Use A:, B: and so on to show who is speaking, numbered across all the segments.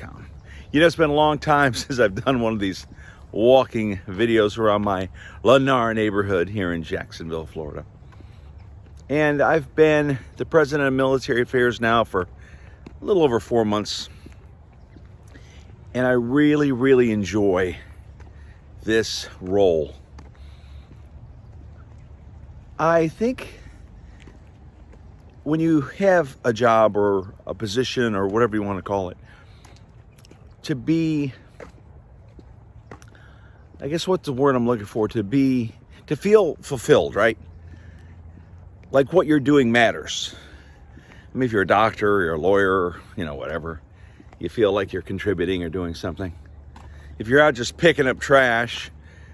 A: veterans.com. You know, it's been a long time since I've done one of these walking videos around my Lara neighborhood here in Jacksonville, Florida. And I've been the president of military affairs now for a little over 4 months. And I really, really enjoy this role. I think when you have a job or a position or whatever you want to call it, to be, I guess what's the word I'm looking for, to feel fulfilled, right? Like what you're doing matters. I mean, if you're a doctor or you're a lawyer, you know, whatever, you feel like you're contributing or doing something. If you're out just picking up trash,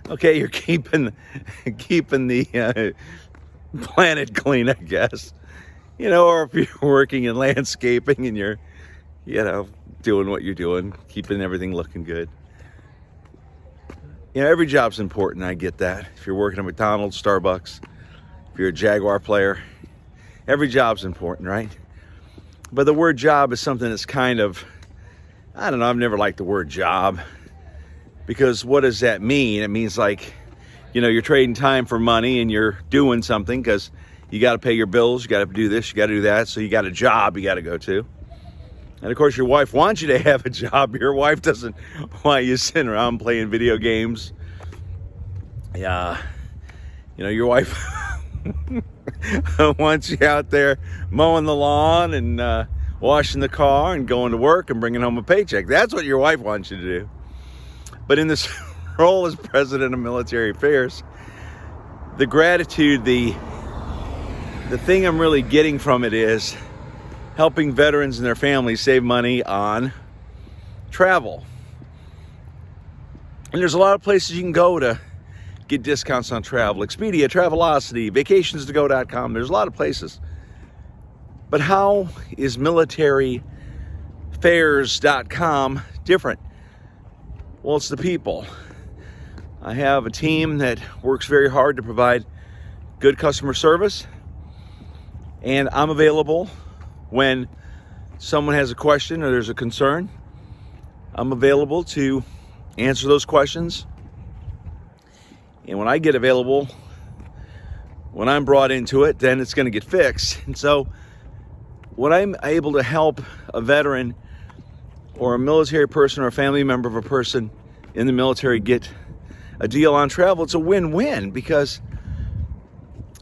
A: okay, you're keeping the planet clean, I guess. You know, or if you're working in landscaping and you're, you know, doing what you're doing, keeping everything looking good. You know, every job's important, I get that. If you're working at McDonald's, Starbucks, if you're a Jaguar player, every job's important, right? But the word job is something that's kind of, I don't know, I've never liked the word job. Because what does that mean? It means like, you know, you're trading time for money and you're doing something because you got to pay your bills, you got to do this, you got to do that. So you got a job you got to go to. And of course, your wife wants you to have a job. Your wife doesn't want you sitting around playing video games. Yeah, you know, your wife wants you out there mowing the lawn and washing the car and going to work and bringing home a paycheck. That's what your wife wants you to do. But in this role as president of military affairs, the gratitude, the thing I'm really getting from it is helping veterans and their families save money on travel. And there's a lot of places you can go to get discounts on travel. Expedia, Travelocity, vacationstogo.com. There's a lot of places. But how is militaryfairs.com different? Well, it's the people. I have a team that works very hard to provide good customer service. And I'm available when someone has a question or there's a concern. I'm available to answer those questions. And when I get available, when I'm brought into it, then it's going to get fixed. And so when I'm able to help a veteran or a military person or a family member of a person in the military get a deal on travel, it's a win-win, because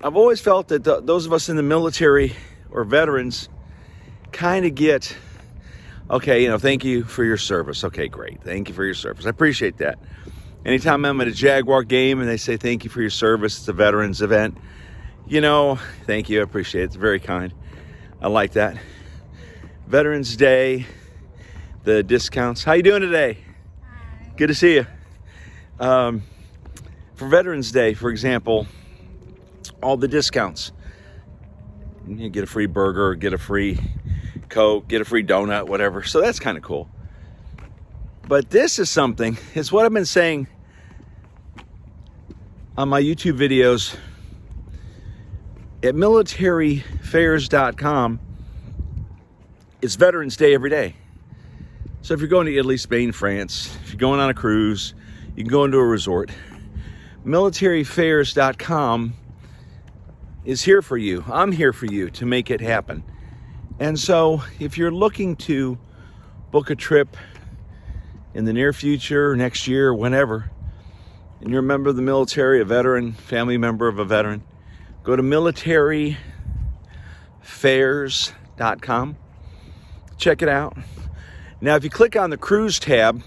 A: I've always felt that those of us in the military or veterans kind of get, okay, you know, thank you for your service. Okay, great. Thank you for your service. I appreciate that. Anytime I'm at a Jaguar game and they say thank you for your service, it's a veterans event, you know, thank you. I appreciate it. It's very kind. I like that. Veterans Day, the discounts. How you doing today?
B: Hi.
A: Good to see you. For Veterans Day, for example, all the discounts. You get a free burger, get a free Coke, get a free donut, whatever. So that's kind of cool. But this is something, it's what I've been saying on my YouTube videos. At militaryfairs.com, it's Veterans Day every day. So if you're going to Italy, Spain, France, if you're going on a cruise, you can go into a resort. Militaryfairs.com is here for you. I'm here for you to make it happen. And so if you're looking to book a trip in the near future, next year, whenever, and you're a member of the military, a veteran, family member of a veteran, go to militaryfairs.com. Check it out. Now, if you click on the cruise tab,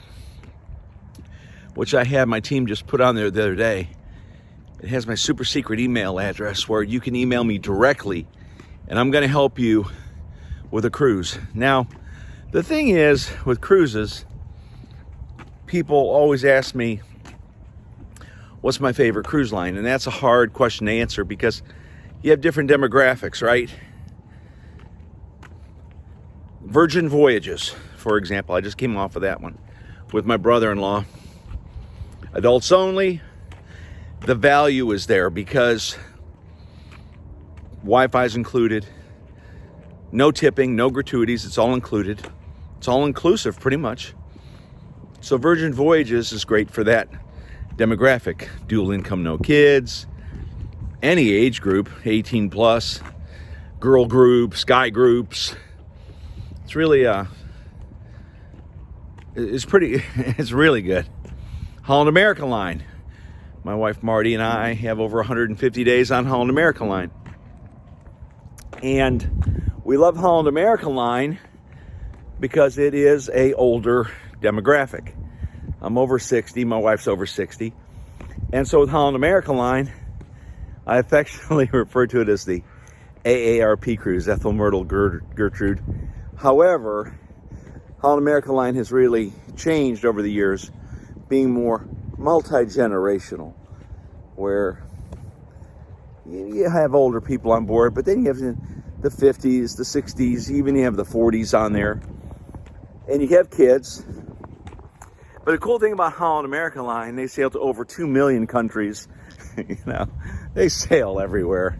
A: which I had my team just put on there the other day, it has my super secret email address where you can email me directly, and I'm going to help you with a cruise. Now, the thing is, with cruises, people always ask me, what's my favorite cruise line? And that's a hard question to answer because you have different demographics, right? Virgin Voyages, for example. I just came off of that one with my brother-in-law. Adults only. The value is there because Wi-Fi is included. No tipping, no gratuities. It's all included. It's all inclusive pretty much. So Virgin Voyages is great for that demographic. Dual income, no kids, any age group, 18 plus, girl groups, guy groups. It's really, it's really good. Holland America Line. My wife Marty and I have over 150 days on Holland America Line. And we love Holland America Line because it is a older demographic. I'm over 60, my wife's over 60. And so with Holland America Line, I affectionately refer to it as the AARP cruise, Ethel, Myrtle, Gertrude. However, Holland America Line has really changed over the years, being more multi-generational, where you have older people on board, but then you have the 50s, the 60s, even you have the 40s on there, and you have kids. But the cool thing about Holland America Line, they sail to over 2 million countries. You know, they sail everywhere.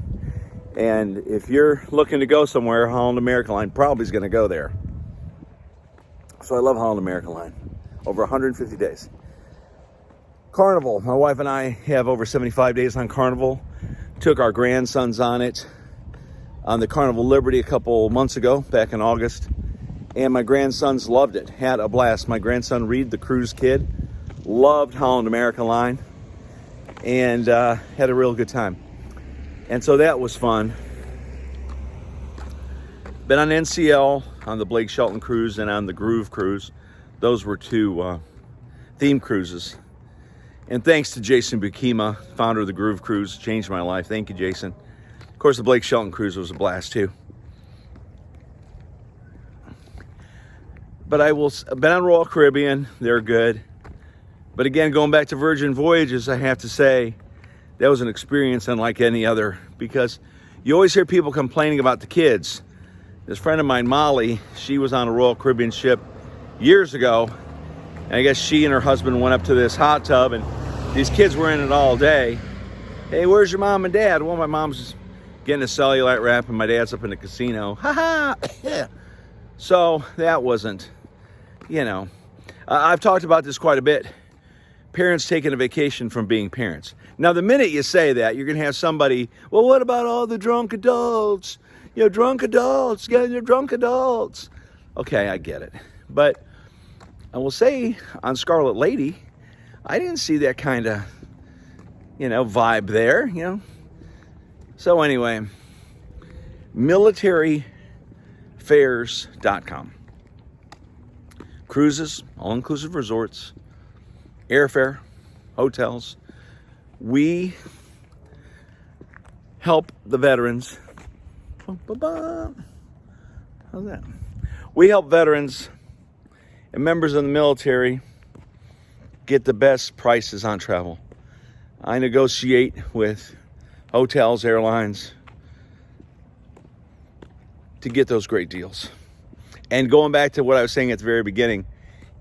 A: And if you're looking to go somewhere, Holland America Line probably is going to go there. So I love Holland America Line. Over 150 days. Carnival. My wife and I have over 75 days on Carnival. Took our grandsons on it on the Carnival Liberty a couple months ago, back in August. And my grandsons loved it. Had a blast. My grandson Reed, the cruise kid, loved Holland America Line. And had a real good time. And so that was fun. Been on NCL, on the Blake Shelton cruise, and on the Groove cruise. Those were two theme cruises. And thanks to Jason Bukima, founder of the Groove cruise, changed my life. Thank you, Jason. Of course, the Blake Shelton cruise was a blast too. But been on Royal Caribbean, they're good. But again, going back to Virgin Voyages, I have to say, that was an experience unlike any other, because you always hear people complaining about the kids. This friend of mine, Molly, she was on a Royal Caribbean ship years ago, and I guess she and her husband went up to this hot tub, and these kids were in it all day. Hey, where's your mom and dad? Well, my mom's getting a cellulite wrap, and my dad's up in the casino. Ha ha! So that wasn't, you know. I've talked about this quite a bit. Parents taking a vacation from being parents. Now, the minute you say that, you're going to have somebody, well, what about all the drunk adults? You know, drunk adults, getting your drunk adults. Okay, I get it. But I will say, on Scarlet Lady, I didn't see that kind of, you know, vibe there, you know. So anyway, militaryfairs.com. Cruises, all-inclusive resorts, airfare, hotels. We help the veterans. How's that? We help veterans and members of the military get the best prices on travel. I negotiate with hotels, airlines to get those great deals. And going back to what I was saying at the very beginning,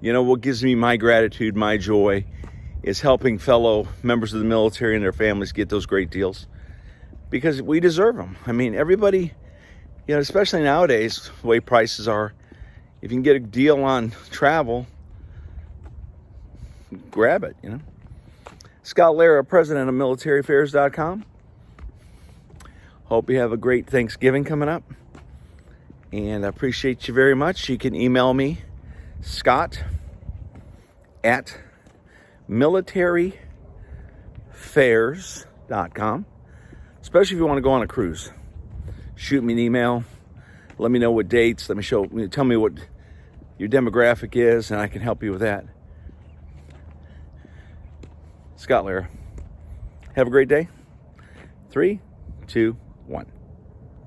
A: you know, what gives me my gratitude, my joy, is helping fellow members of the military and their families get those great deals, because we deserve them. I mean, everybody, you know, especially nowadays, the way prices are, if you can get a deal on travel, grab it, you know. Scott Lara, president of militaryfairs.com. Hope you have a great Thanksgiving coming up, and I appreciate you very much. You can email me, scott@militaryfairs.com, especially if you want to go on a cruise. Shoot me an email. Let me know what dates. Tell me what your demographic is, and I can help you with that. Scott Lara. Have a great day. 3, 2, 1.